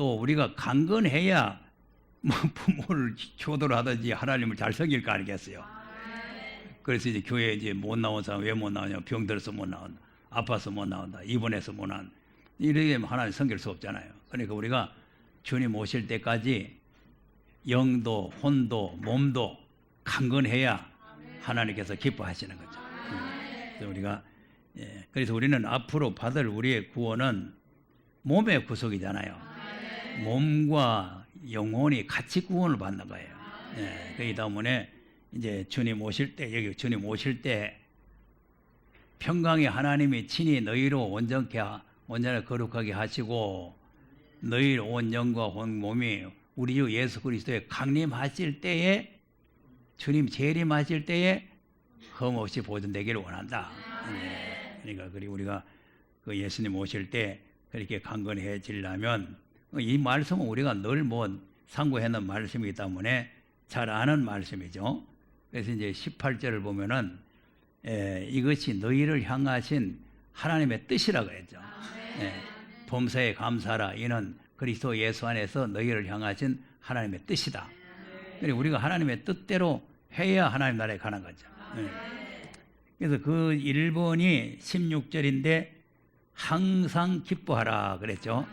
또 우리가 강건해야 뭐 부모를 효도를 하든지 하나님을 잘 섬길 거 아니겠어요. 그래서 이제 교회에 이제 못 나온 사람 왜 못 나오냐? 병들어서 못 나온다, 아파서 못 나온다, 입원해서 못 나온다. 이렇게 하나님 섬길 수 없잖아요. 그러니까 우리가 주님 오실 때까지 영도 혼도 몸도 강건해야 하나님께서 기뻐하시는 거죠. 그래서 우리가 그래서 우리는 앞으로 받을 우리의 구원은 몸의 구속이잖아요. 몸과 영혼이 같이 구원을 받는 거예요. 그렇기 때문에 이제 주님 오실 때, 여기 주님 오실 때 평강의 하나님이 친히 너희로 온전하게 거룩하게 하시고 너희 온 영과 온 몸이 우리 주 예수 그리스도의 강림하실 때에, 주님 재림하실 때에 흠없이 보존되기를 원한다. 그러니까 우리가 그 예수님 오실 때 그렇게 강건해지려면 이 말씀은 우리가 늘 상고해놓은 말씀이기 때문에 잘 아는 말씀이죠. 그래서 이제 18절을 보면은 이것이 너희를 향하신 하나님의 뜻이라고 했죠. 범사에 감사하라. 이는 그리스도 예수 안에서 너희를 향하신 하나님의 뜻이다. 그래서 우리가 하나님의 뜻대로 해야 하나님 나라에 가는 거죠. 그래서 그 1번이 16절인데 항상 기뻐하라 그랬죠.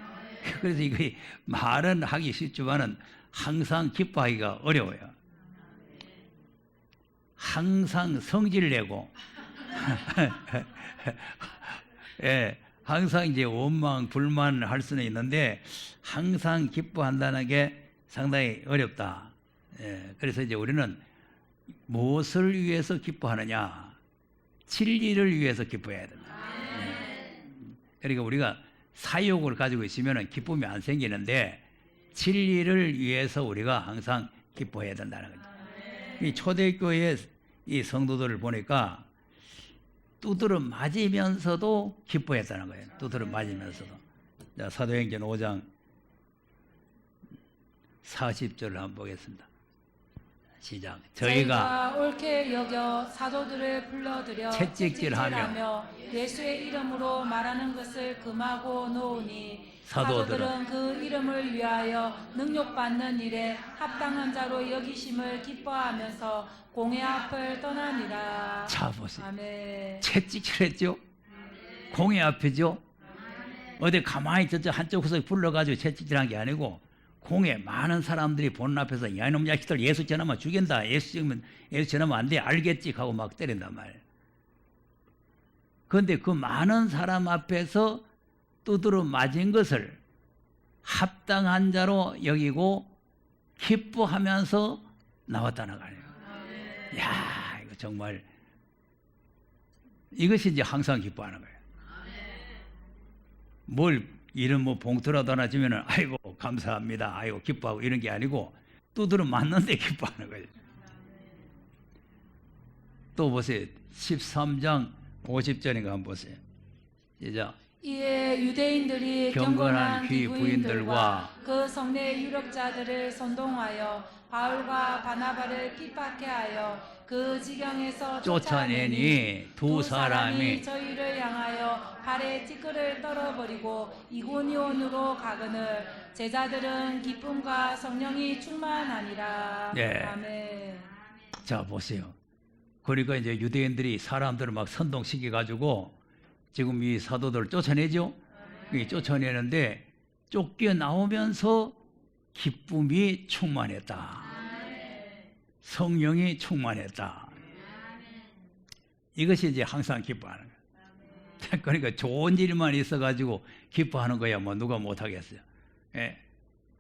그래서 이거 말은 하기 쉽지만은 항상 기뻐하기가 어려워요. 항상 성질 내고 항상 이제 원망 불만할 수는 있는데 항상 기뻐한다는 게 상당히 어렵다. 그래서 이제 우리는 무엇을 위해서 기뻐하느냐? 진리를 위해서 기뻐해야 된다. 그러니까 우리가 사욕을 가지고 있으면 기쁨이 안 생기는데 진리를 위해서 우리가 항상 기뻐해야 된다는 거죠. 이 초대교회 이 성도들을 보니까 두드러 맞으면서도 기뻐했다는 거예요. 두드러 맞으면서도. 자, 사도행전 5장 40절을 한번 보겠습니다. 시작. 저희가 옳게 여겨 사도들을 불러들여 채찍질하며 예수의 이름으로 말하는 것을 금하고 놓으니 사도들은 그 이름을 위하여 능욕받는 일에 합당한 자로 여기심을 기뻐하면서 공회 앞을 떠나니라. 자 보세요. 아멘. 채찍질했죠. 공회 앞이죠. 어디 가만히 저쪽 한쪽에서 불러가지고 채찍질한 게 아니고 공회 많은 사람들이 보는 앞에서 야 이놈 자식들 예수 전하면 죽인다. 예수 전하면 안 돼. 알겠지 하고 막 때린단 말이에요. 그런데 그 많은 사람 앞에서 두드러 맞은 것을 합당한 자로 여기고 기뻐하면서 나왔다는 거예요. 야, 이거 정말 이것이 이제 항상 기뻐하는 거예요. 뭘 이런 봉투라도 하나 주면은 아이고 감사합니다. 아이고 기뻐하고 이런 게 아니고 두드러 맞는데 기뻐하는 거예요. 또 보세요. 13장 50절인가 한번 보세요. 시작. 이에 유대인들이 경건한 귀 부인들과 그 성내 유력자들을 선동하여 바울과 바나바를 핍박해 하여 그 지경에서 쫓아내니 두 사람이 저희를 향하여 발에 티끌을 떨어버리고 이고니온으로 가거늘 제자들은 기쁨과 성령이 충만하니라. 네. 아멘. 자 보세요. 그러니까 이제 유대인들이 사람들을 막 선동시켜 가지고 지금 이 사도들을 쫓아내죠. 쫓아내는데 쫓겨나오면서 기쁨이 충만했다. 성령이 충만했다. 이것이 이제 항상 기뻐하는 거예요. 그러니까 좋은 일만 있어가지고 기뻐하는 거야 뭐 누가 못하겠어요.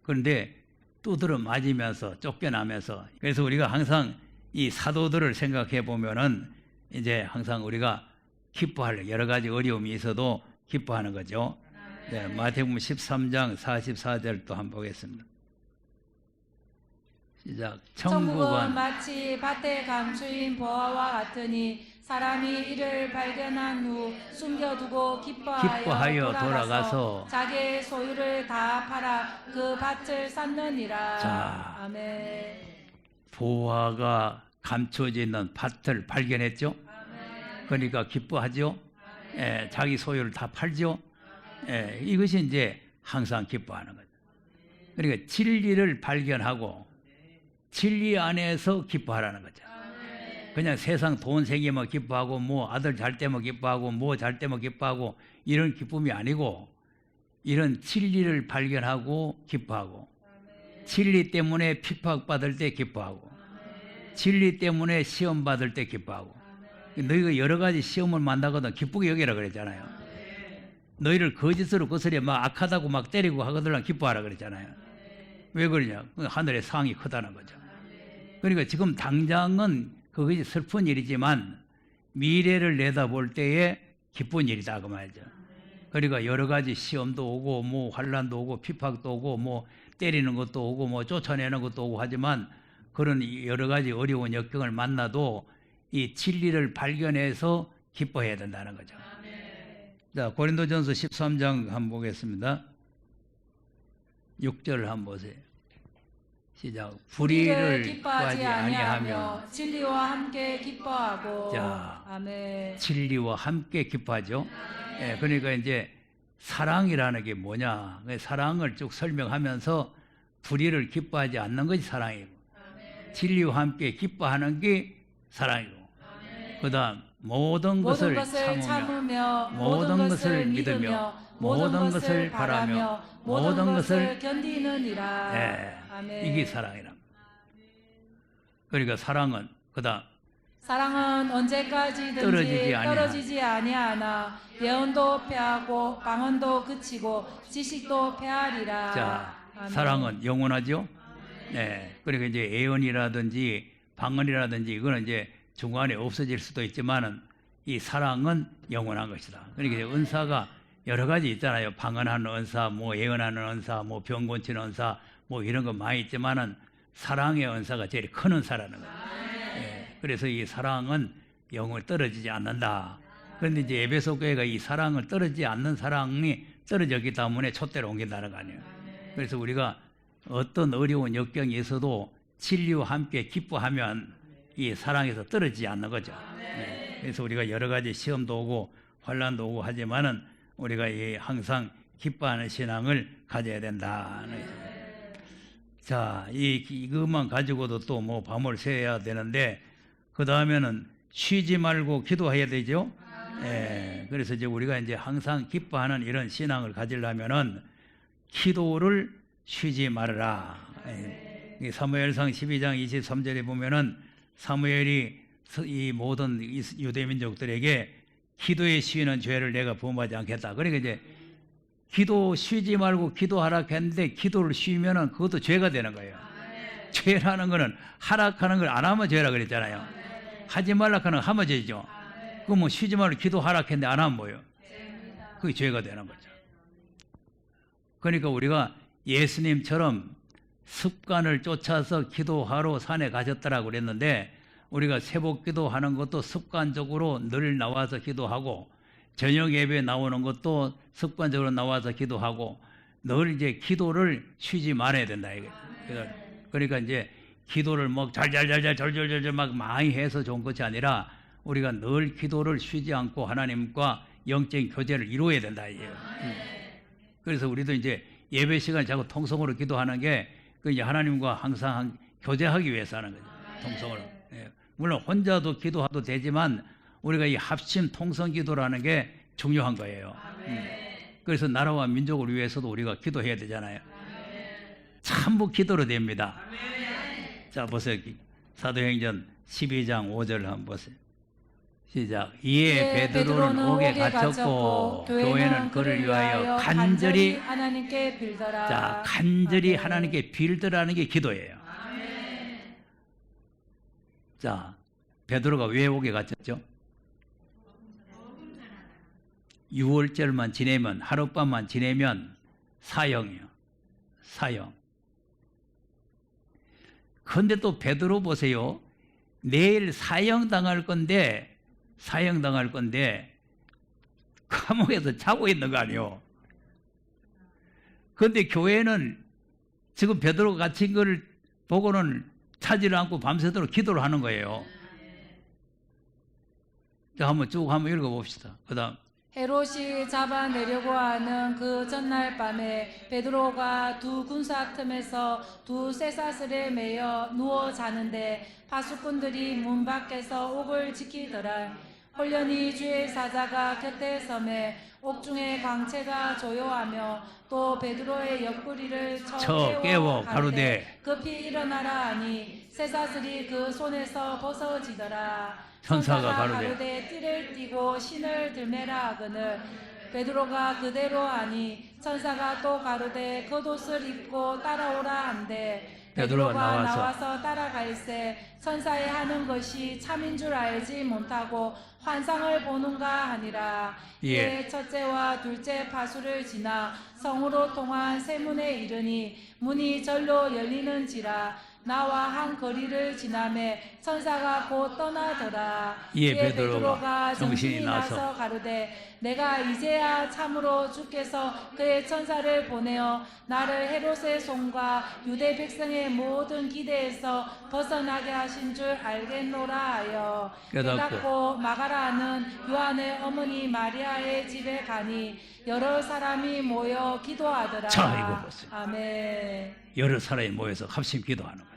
그런데 두드러 맞으면서 쫓겨나면서 그래서 우리가 항상 이 사도들을 생각해 보면은 이제 항상 우리가 기뻐할 여러 가지 어려움이 있어도 기뻐하는 거죠. 네, 마태복음 13장 44절 또 한번 보겠습니다. 시작. 천국은 마치 밭에 감추인 보화와 같으니 사람이 이를 발견한 후 숨겨두고 기뻐하여 돌아가서 자기의 소유를 다 팔아 그 밭을 샀느니라. 자, 아멘. 보화가 감춰져 있는 밭을 발견했죠. 그러니까 기뻐하죠. 자기 소유를 다 팔죠. 이것이 이제 항상 기뻐하는 거죠. 그러니까 진리를 발견하고 진리 안에서 기뻐하라는 거죠. 그냥 세상 돈 생기면 기뻐하고 뭐 아들 잘 때면 기뻐하고 뭐 잘 때면 기뻐하고 이런 기쁨이 아니고 이런 진리를 발견하고 기뻐하고 진리 때문에 핍박받을 때 기뻐하고 진리 때문에 시험 받을 때 기뻐하고 너희가 여러 가지 시험을 만나거든 기쁘게 여기라 그랬잖아요. 너희를 거짓으로 거스려 막 악하다고 막 때리고 하거든 기뻐하라 그랬잖아요. 왜 그러냐? 하늘의 상이 크다는 거죠. 그러니까 지금 당장은 그것이 슬픈 일이지만 미래를 내다볼 때에 기쁜 일이다 그 말이죠. 그러니까 여러 가지 시험도 오고 뭐 환난도 오고 핍박도 오고 뭐 때리는 것도 오고 뭐 쫓아내는 것도 오고 하지만 그런 여러 가지 어려운 역경을 만나도 이 진리를 발견해서 기뻐해야 된다는 거죠. 자, 고린도전서 13장 한번 보겠습니다. 6절 한번 보세요. 시작. 불의를 기뻐하지 아니하며 진리와 함께 기뻐하고. 자, 아멘. 진리와 함께 기뻐하죠. 예, 그러니까 이제 사랑이라는 게 뭐냐? 사랑을 쭉 설명하면서 불의를 기뻐하지 않는 것이 사랑이고, 진리와 함께 기뻐하는 게 사랑이고, 그다음 모든 것을 참으며, 모든 것을 믿으며, 모든 것을 바라며, 모든 것을 견디느니라. 예, 아멘. 이게 사랑이라. 그러니까 사랑은 그다음 사랑은 언제까지든지 떨어지지 아니하나 예언도 패하고 방언도 그치고 지식도 패하리라. 자, 아멘. 사랑은 영원하죠. 네, 그러니까 이제 예언이라든지 방언이라든지 이거는 이제 중간에 없어질 수도 있지만은 이 사랑은 영원한 것이다. 그러니까 이제 은사가 여러 가지 있잖아요. 방언하는 은사, 뭐 예언하는 은사, 뭐 병 고치는 은사, 뭐 이런 거 많이 있지만은 사랑의 은사가 제일 큰 은사라는 거예요. 네, 그래서 이 사랑은 영원히 떨어지지 않는다. 그런데 이제 에베소 교회가 이 사랑을 떨어지지 않는 사랑이 떨어졌기 때문에 촛대로 옮긴다는 거 아니에요. 그래서 우리가 어떤 어려운 역경이 있어도 진리와 함께 기뻐하면 이 사랑에서 떨어지지 않는 거죠. 네. 그래서 우리가 여러 가지 시험도 오고 환난도 오고 하지만은 우리가 이 항상 기뻐하는 신앙을 가져야 된다. 자, 이것만 가지고도 또 뭐 밤을 새야 되는데 그 다음에는 쉬지 말고 기도해야 되죠. 예, 그래서 이제 우리가 이제 항상 기뻐하는 이런 신앙을 가지려면은 기도를 쉬지 말아라. 예, 사무엘상 12장 23절에 보면은 사무엘이 이 모든 유대 민족들에게 기도에 쉬는 죄를 내가 범하지 않겠다. 그러니까 이제 기도 쉬지 말고 기도하라 했는데 기도를 쉬면은 그것도 죄가 되는 거예요. 죄라는 거는 하락하는 걸 안 하면 죄라 그랬잖아요. 하지 말라 하는 거 하면 죄죠. 그럼 뭐 쉬지 말고 기도하라 했는데 안 하면 뭐예요? 그게 죄가 되는 거죠. 그러니까 우리가 예수님처럼 습관을 쫓아서 기도하러 산에 가셨다라고 그랬는데 우리가 새벽 기도하는 것도 습관적으로 늘 나와서 기도하고 저녁 예배 나오는 것도 습관적으로 나와서 기도하고 늘 이제 기도를 쉬지 말아야 된다 이게. 그러니까 이제 기도를 뭐 잘잘잘잘 막 많이 해서 좋은 것이 아니라 우리가 늘 기도를 쉬지 않고 하나님과 영적인 교제를 이루어야 된다 이게요. 그래서 우리도 이제 예배 시간에 자꾸 통성으로 기도하는 게 그 이제 하나님과 항상 교제하기 위해서 하는 거죠. 통성으로. 예. 물론 혼자도 기도해도 되지만 우리가 이 합심 통성 기도라는 게 중요한 거예요. 그래서 나라와 민족을 위해서도 우리가 기도해야 되잖아요. 참부 기도로 됩니다. 자, 보세요. 사도행전 12장 5절 한번 보세요. 시작. 이에 베드로는 옥에 갇혔고 교회는 그를 위하여 간절히 하나님께 빌더라. 자, 간절히 하나님께 빌더라는 게 기도예요. 자, 베드로가 왜 옥에 갇혔죠? 6월절만 지내면 하룻밤만 지내면 사형이요. 사형. 그런데 또 베드로 보세요. 내일 사형당할 건데 감옥에서 자고 있는 거 아니에요. 그런데 교회는 지금 베드로가 갇힌 걸 보고는 차지를 않고 밤새도록 기도를 하는 거예요. 자, 한번 쭉 한번 읽어봅시다. 그 다음 헤롯이 잡아내려고 하는 그 전날 밤에 베드로가 두 군사 틈에서 두 쇠사슬에 매여 누워 자는데 파수꾼들이 문 밖에서 옥을 지키더라. 홀련히 주의 사자가 곁에 섬에 옥중의 광채가 조요하며 또 베드로의 옆구리를 쳐 깨워 가로되 급히 일어나라 하니 쇠사슬이 그 손에서 벗어지더라. 천사가 가로되 띠를 띠고 신을 들매라 하거늘 베드로가 그대로 하니 천사가 또 가로되 겉옷을 입고 따라오라 한대 베드로가 나와서 따라갈새 천사의 하는 것이 참인 줄 알지 못하고 환상을 보는가 하니라. 이에 첫째와 둘째 파수를 지나 성으로 통한 세문에 이르니 문이 절로 열리는지라. 나와 한 거리를 지나매 천사가 곧 떠나더라. 이에 베드로가 정신이 나서 가로되 내가 이제야 참으로 주께서 그의 천사를 보내어 나를 헤롯의 손과 유대 백성의 모든 기대에서 벗어나게 하신 줄 알겠노라 하여 깨닫고 마가라는 요한의 어머니 마리아의 집에 가니 여러 사람이 모여 기도하더라. 자, 이거 보세요. 아멘. 여러 사람이 모여서 합심 기도하는 거죠.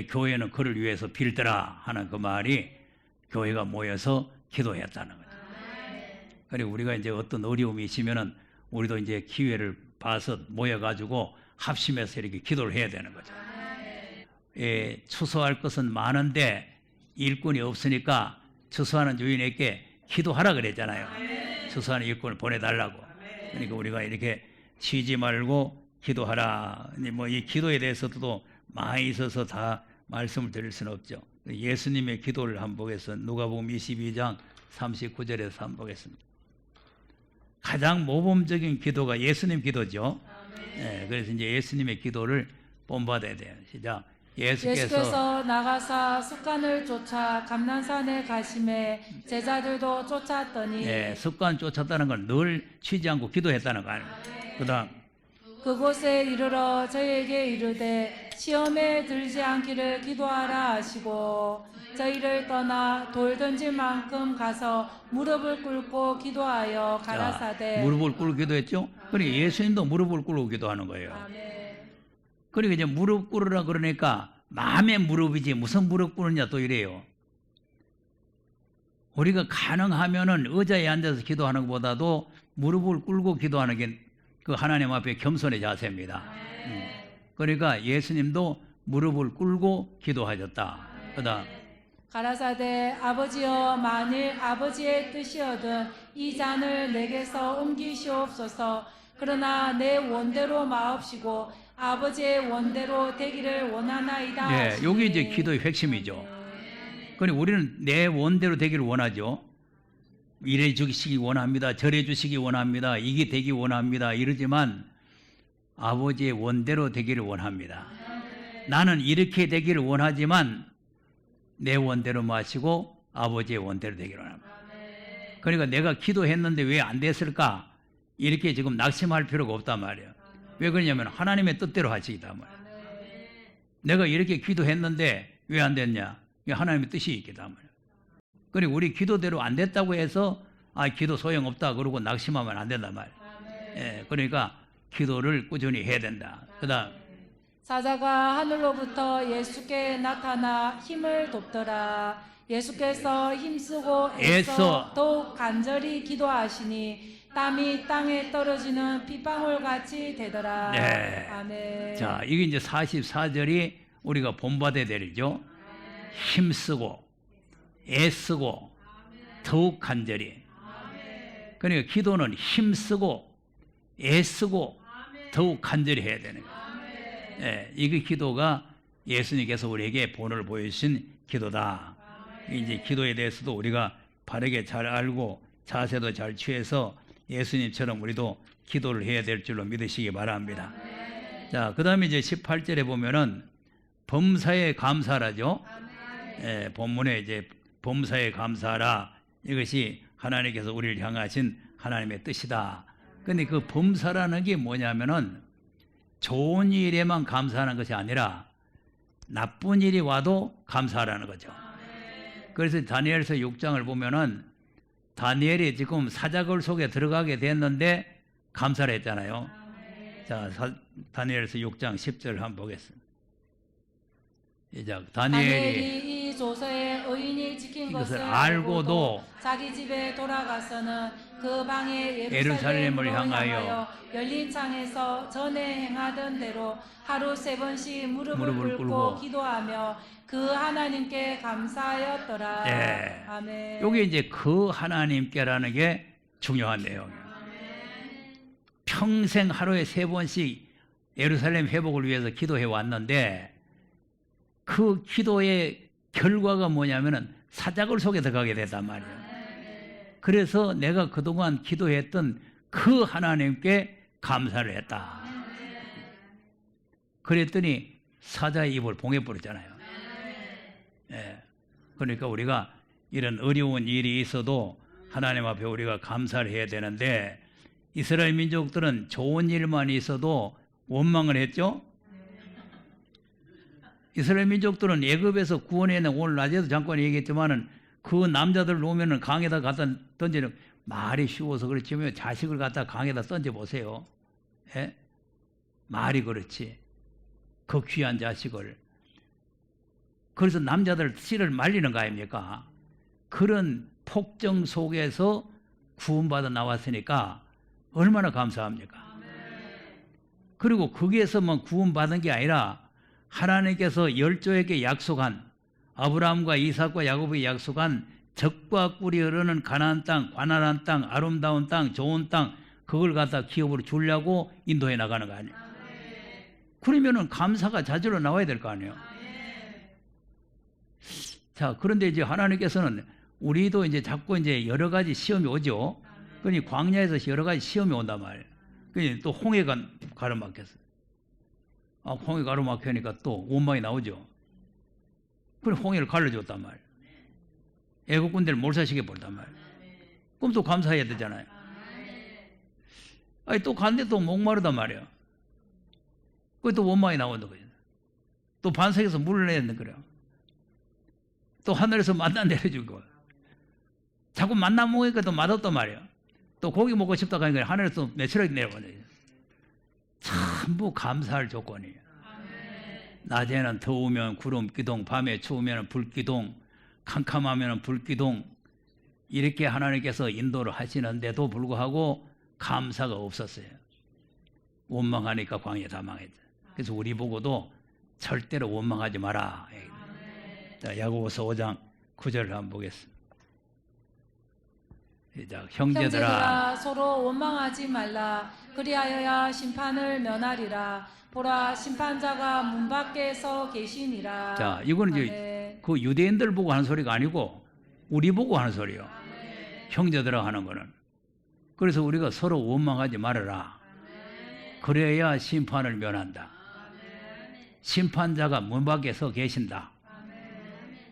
교회는 그를 위해서 빌더라 하는 그 말이 교회가 모여서 기도했다는 거죠. 그리고 우리가 이제 어떤 어려움이 있으면은 우리도 이제 기회를 봐서 모여가지고 합심해서 이렇게 기도를 해야 되는 거죠. 추수할 것은 많은데 일꾼이 없으니까 추수하는 주인에게 기도하라 그랬잖아요. 추수하는 일꾼을 보내달라고. 그러니까 우리가 이렇게 쉬지 말고 기도하라. 뭐 이 기도에 대해서도 많이 있어서 다 말씀을 드릴 수는 없죠. 예수님의 기도를 한번 보겠습니다. 누가복음 22장 39절에서 한번 보겠습니다. 가장 모범적인 기도가 예수님 기도죠. 그래서 이제 예수님의 기도를 본받아야 돼요. 시작. 예수께서 나가사 습관을 쫓아 감난산에 가심에 제자들도 쫓았더니 습관 쫓았다는 건 늘 쉬지 않고 기도했다는 거 아니에요. 그다음 그곳에 이르러 저희에게 이르되 시험에 들지 않기를 기도하라 하시고 저희를 떠나 돌 던질 만큼 가서 무릎을 꿇고 기도하여 가라사대. 무릎을 꿇고 기도했죠. 그러니까 예수님도 무릎을 꿇고 기도하는 거예요. 아멘. 그리고 이제 무릎 꿇으라 그러니까 마음의 무릎이지 무슨 무릎 꿇느냐 또 이래요. 우리가 가능하면은 의자에 앉아서 기도하는 것보다도 무릎을 꿇고 기도하는 게 그 하나님 앞에 겸손의 자세입니다. 그러니까 예수님도 무릎을 꿇고 기도하셨다. 그다음 가라사대 아버지여 만일 아버지의 뜻이거든 이 잔을 내게서 옮기시옵소서. 그러나 내 원대로 마옵시고 아버지의 원대로 되기를 원하나이다. 여기 이제 기도의 핵심이죠. 그러니까 우리는 내 원대로 되기를 원하죠. 이래 주시기 원합니다. 저래 주시기 원합니다. 이게 되기 원합니다. 이러지만 아버지의 원대로 되기를 원합니다. 나는 이렇게 되기를 원하지만 내 원대로 마시고 아버지의 원대로 되기를 원합니다. 그러니까 내가 기도했는데 왜 안 됐을까? 이렇게 지금 낙심할 필요가 없단 말이에요. 왜 그러냐면 하나님의 뜻대로 하시기다 말이에요. 내가 이렇게 기도했는데 왜 안 됐냐? 하나님의 뜻이 있기 때문에. 그리고 우리 기도대로 안 됐다고 해서 기도 소용없다 그러고 낙심하면 안 된단 말이에요. 그러니까 기도를 꾸준히 해야 된다. 그다음 사자가 하늘로부터 예수께 나타나 힘을 돕더라. 예수께서 힘쓰고 애써 더욱 간절히 기도하시니 땀이 땅에 떨어지는 빗방울 같이 되더라. 네. 아멘. 자, 이게 이제 44절이 우리가 본받아야 되죠. 힘쓰고 애쓰고 더욱 간절히. 그러니까 기도는 힘쓰고 애쓰고 더욱 간절히 해야 되는 거예요. 이게 기도가 예수님께서 우리에게 본을 보여주신 기도다. 이제 기도에 대해서도 우리가 바르게 잘 알고 자세도 잘 취해서 예수님처럼 우리도 기도를 해야 될 줄로 믿으시기 바랍니다. 자, 그 다음에 이제 18절에 보면은 범사에 감사하라죠. 본문에 이제 범사에 감사하라. 이것이 하나님께서 우리를 향하신 하나님의 뜻이다. 근데 그 범사라는 게 뭐냐면은 좋은 일에만 감사하는 것이 아니라 나쁜 일이 와도 감사하라는 거죠. 그래서 다니엘서 6장을 보면은 다니엘이 지금 사자굴 속에 들어가게 됐는데 감사를 했잖아요. 자, 다니엘서 6장 10절 한번 보겠습니다. 시작. 다니엘이 이 조서에 의인이 지킨 이것을 것을 알고도 자기 집에 돌아가서는 그 방에 예루살렘을 향하여 열린 창에서 전에 행하던 대로 하루 3번씩 무릎을 꿇고 꿇고 기도하며 그 하나님께 감사하였더라. 네. 아멘. 여기 이제 그 하나님께라는 게 중요한 내용이에요. 평생 하루에 3번씩 예루살렘 회복을 위해서 기도해 왔는데 그 기도의 결과가 뭐냐면은 사자굴 속에 들어가게 됐단 말이에요. 그래서 내가 그동안 기도했던 그 하나님께 감사를 했다. 그랬더니 사자의 입을 봉해버렸잖아요. 예. 그러니까 우리가 이런 어려운 일이 있어도 하나님 앞에 우리가 감사를 해야 되는데 이스라엘 민족들은 좋은 일만 있어도 원망을 했죠. 이스라엘 민족들은 애굽에서 구원해낸 오늘 낮에도 잠깐 얘기했지만은 그 남자들 놓으면은 강에다 갖다 던지는 말이 쉬워서 그렇지만 자식을 갖다 강에다 던져 보세요. 예? 말이 그렇지. 그 귀한 자식을. 그래서 남자들 씨를 말리는 거 아닙니까? 그런 폭정 속에서 구원받아 나왔으니까 얼마나 감사합니까? 그리고 거기에서만 구원받은 게 아니라 하나님께서 열조에게 약속한 아브라함과 이삭과 야곱에게 약속한 젖과 꿀이 흐르는 가나안 땅, 관할한 땅, 아름다운 땅, 좋은 땅 그걸 갖다 기업으로 주려고 인도해 나가는 거 아니에요. 그러면은 감사가 자주로 나와야 될 거 아니에요. 자, 그런데 이제 하나님께서는 우리도 이제 자꾸 이제 여러 가지 시험이 오죠. 그러니 광야에서 여러 가지 시험이 온단 말이에요. 그러니 또 홍해가 가로막혔어요. 아, 홍해 가로막히니까 또 원망이 나오죠. 그래 홍해를 갈라줬단 말이에요. 애국 군대를 몰살시켜 버렸단 말이에요. 그럼 또 감사해야 되잖아요. 아니 또 갔는데 또 목마르단 말이에요. 그게 또 원망이 나온다 거죠. 또 반석에서 물을 내야 된다 그래요. 또 하늘에서 만나 내려주고 자꾸 만나 먹으니까 또 맛없단 말이에요. 또 고기 먹고 싶다 하니까 하늘에서 매출하게 내려오네. 전부 감사할 조건이에요. 낮에는 더우면 구름 기둥, 밤에 추우면 불 기둥, 캄캄하면 불 기둥 이렇게 하나님께서 인도를 하시는데도 불구하고 감사가 없었어요. 원망하니까 광야 다 망했죠. 그래서 우리 보고도 절대로 원망하지 마라. 자, 야고보서 5장 9절을 한번 보겠습니다. 시작. 형제들아 서로 원망하지 말라. 그리하여야 심판을 면하리라. 보라 심판자가 문 밖에 서 계시니라. 자, 이거는 이제 그 유대인들 보고 하는 소리가 아니고 우리 보고 하는 소리요. 형제들아 하는 거는. 그래서 우리가 서로 원망하지 말아라. 그래야 심판을 면한다. 심판자가 문 밖에 서 계신다.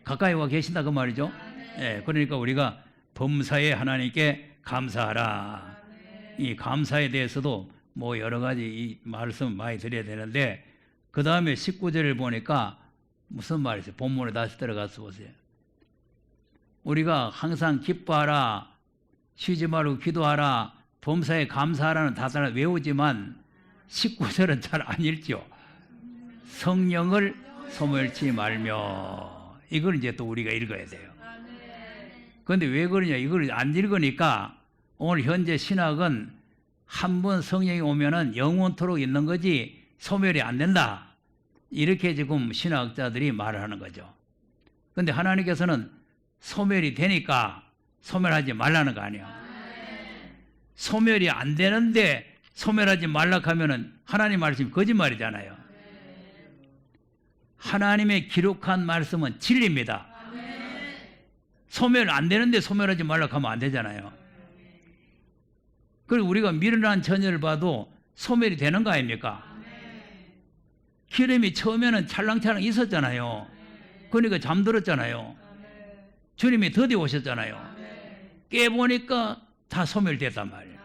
가까이 와 계신다 그 말이죠. 예, 그러니까 우리가 범사에 하나님께 감사하라. 이 감사에 대해서도 뭐 여러 가지 이 말씀 많이 드려야 되는데 그 다음에 19절을 보니까 무슨 말이세요? 본문에 다시 들어가서 보세요. 우리가 항상 기뻐하라, 쉬지 말고 기도하라, 범사에 감사하라는 다들 외우지만 19절은 잘 안 읽죠. 성령을 소멸치 말며 이걸 이제 또 우리가 읽어야 돼요. 그런데 왜 그러냐? 이걸 안 읽으니까 오늘 현재 신학은 한 번 성령이 오면은 영원토록 있는 거지 소멸이 안 된다. 이렇게 지금 신학자들이 말을 하는 거죠. 그런데 하나님께서는 소멸이 되니까 소멸하지 말라는 거 아니에요. 소멸이 안 되는데 소멸하지 말라고 하면은 하나님 말씀이 거짓말이잖아요. 하나님의 기록한 말씀은 진리입니다. 소멸 안 되는데 소멸하지 말라고 하면 안 되잖아요. 그리고 우리가 미련한 처녀를 봐도 소멸이 되는 거 아닙니까? 기름이 처음에는 찰랑찰랑 있었잖아요. 그러니까 잠들었잖아요. 주님이 더디 오셨잖아요. 깨보니까 다 소멸됐단 말이에요.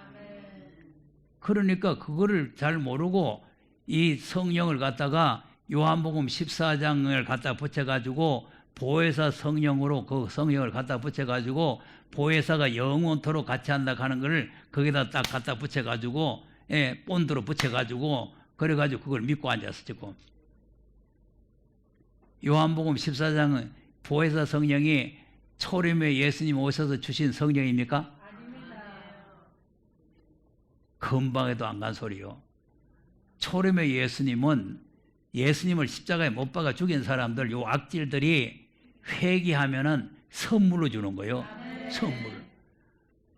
그러니까 그거를 잘 모르고 이 성령을 갖다가 요한복음 14장을 갖다 붙여가지고 보혜사 성령으로 그 성령을 갖다 붙여가지고 보혜사가 영원토록 같이 한다 하는 거를 거기다 딱 갖다 붙여가지고 본드로 붙여가지고 그래가지고 그걸 믿고 앉았어 지금. 요한복음 14장은 보혜사 성령이 초림에 예수님 오셔서 주신 성령입니까? 아닙니다. 금방에도 안 간 소리요. 초림의 예수님은 예수님을 십자가에 못 박아 죽인 사람들, 요 악질들이 회개하면은 선물로 주는 거예요. 선물.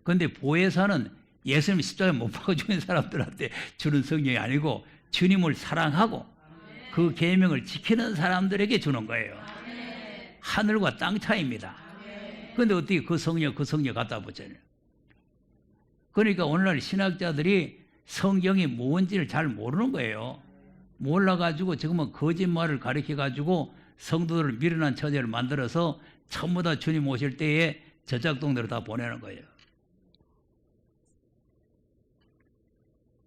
그런데 보혜사는 예수님 십자가에 못 박아 죽인 사람들한테 주는 성령이 아니고 주님을 사랑하고 그 계명을 지키는 사람들에게 주는 거예요. 하늘과 땅 차이입니다. 그런데 어떻게 그 성령 갖다 붙여요? 그러니까 오늘날 신학자들이 성경이 뭔지를 잘 모르는 거예요. 몰라가지고 지금은 거짓말을 가르쳐가지고 성도들을 미련한 처지를 만들어서 전부 다 주님 오실 때에 저작동대로 다 보내는 거예요.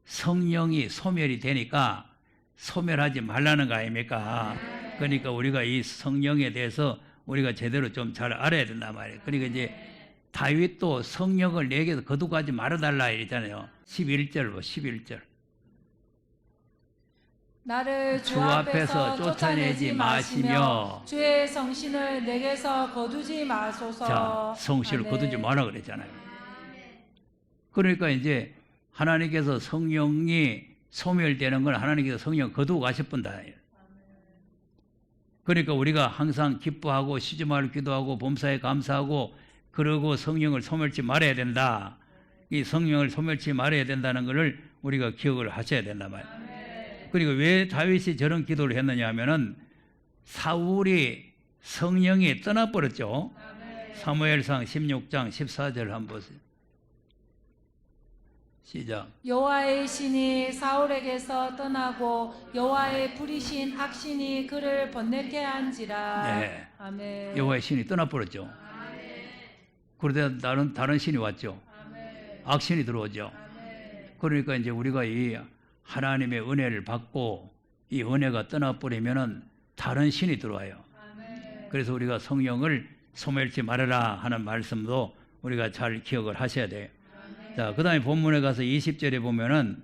성령이 소멸이 되니까 소멸하지 말라는 거 아닙니까? 그러니까 우리가 이 성령에 대해서 우리가 제대로 좀 잘 알아야 된단 말이에요. 그러니까 이제 다윗도 성령을 내게서 거두가지 말아달라 이랬잖아요. 11절 11절. 나를 주 앞에서 쫓아내지 마시며 주의 성신을 내게서 거두지 마소서. 자, 성신을 아멘. 거두지 마라 그랬잖아요. 그러니까 이제 하나님께서 성령이 소멸되는 건 하나님께서 성령 거두고 가실 분다. 그러니까 우리가 항상 기뻐하고 쉬지 말고 기도하고 범사에 감사하고 그러고 성령을 소멸치 말아야 된다. 이 성령을 소멸치 말아야 된다는 것을 우리가 기억을 하셔야 된단 말이에요. 그리고 왜 다윗이 저런 기도를 했느냐 하면은 사울이 성령이 떠나버렸죠. 사무엘상 16장 14절 한번 보세요. 시작. 여호와의 신이 사울에게서 떠나고 여호와의 부리신 악신이 그를 번뇌케 한지라. 네. 아멘. 여호와의 신이 떠나버렸죠. 그러다 다른 신이 왔죠. 악신이 들어오죠. 그러니까 이제 우리가 이 하나님의 은혜를 받고 이 은혜가 떠나버리면은 다른 신이 들어와요. 그래서 우리가 성령을 소멸치 말아라 하는 말씀도 우리가 잘 기억을 하셔야 돼요. 자, 그 다음에 본문에 가서 20절에 보면은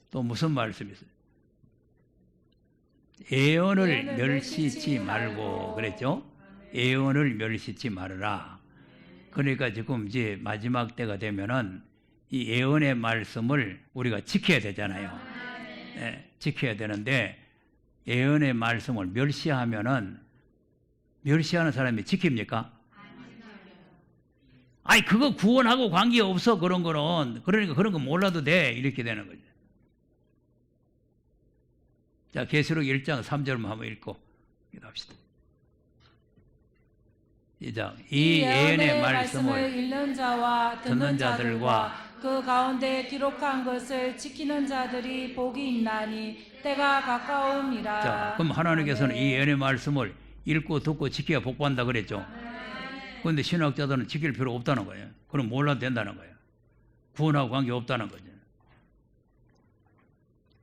또 무슨 말씀이 있어요? 예언을 멸시치 말고 그랬죠? 예언을 멸시치 말아라. 그러니까 지금 이제 마지막 때가 되면은 이 예언의 말씀을 우리가 지켜야 되잖아요. 네, 지켜야 되는데 예언의 말씀을 멸시하면은 멸시하는 사람이 지킵니까? 아니 그거 구원하고 관계없어 그런 거는. 그러니까 그런 거 몰라도 돼 이렇게 되는 거죠. 자, 계시록 1장 3절만 한번 읽고 기도합시다. 시작. 이 예언의 말씀을 읽는 자와 듣는 자들과 그 가운데 기록한 것을 지키는 자들이 복이 있나니 때가 가까움이라. 자, 그럼 하나님께서는 이 예언의 말씀을 읽고 듣고 지켜야 복받는다 그랬죠. 그런데 신학자들은 지킬 필요 없다는 거예요. 그럼 몰라도 된다는 거예요. 구원하고 관계없다는 거죠.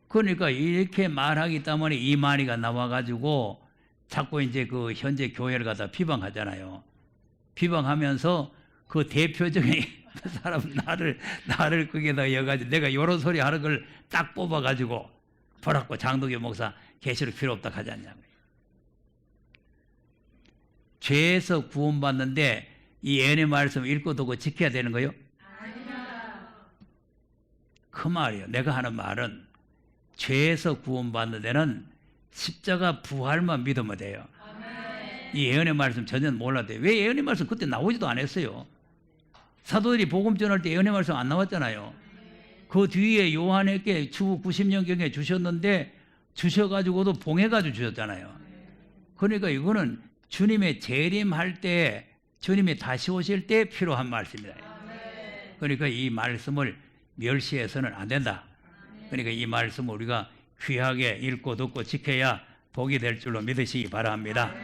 그러니까 이렇게 말하기 때문에 이만희가 나와가지고 자꾸 이제 그 현재 교회를 갖다 비방하잖아요. 비방하면서 그 대표적인 사람 나를 거기에다 여가지고 내가 이런 소리 하는 걸 딱 뽑아가지고 보라고 장독교 목사 계시록 필요 없다 하지 않냐고요. 죄에서 구원받는데 이 예언의 말씀 읽고 듣고 지켜야 되는 거요? 그 말이에요. 내가 하는 말은 죄에서 구원받는 데는 십자가 부활만 믿으면 돼요. 이 예언의 말씀 전혀 몰라도 돼요. 왜 예언의 말씀 그때 나오지도 않았어요. 사도들이 복음 전할 때 예언의 말씀 안 나왔잖아요. 그 뒤에 요한에게 주 90년경에 주셨는데 주셔가지고도 봉해가지고 주셨잖아요. 그러니까 이거는 주님의 재림할 때 주님이 다시 오실 때 필요한 말씀이다. 그러니까 이 말씀을 멸시해서는 안 된다. 그러니까 이 말씀을 우리가 귀하게 읽고 듣고 지켜야 복이 될 줄로 믿으시기 바랍니다.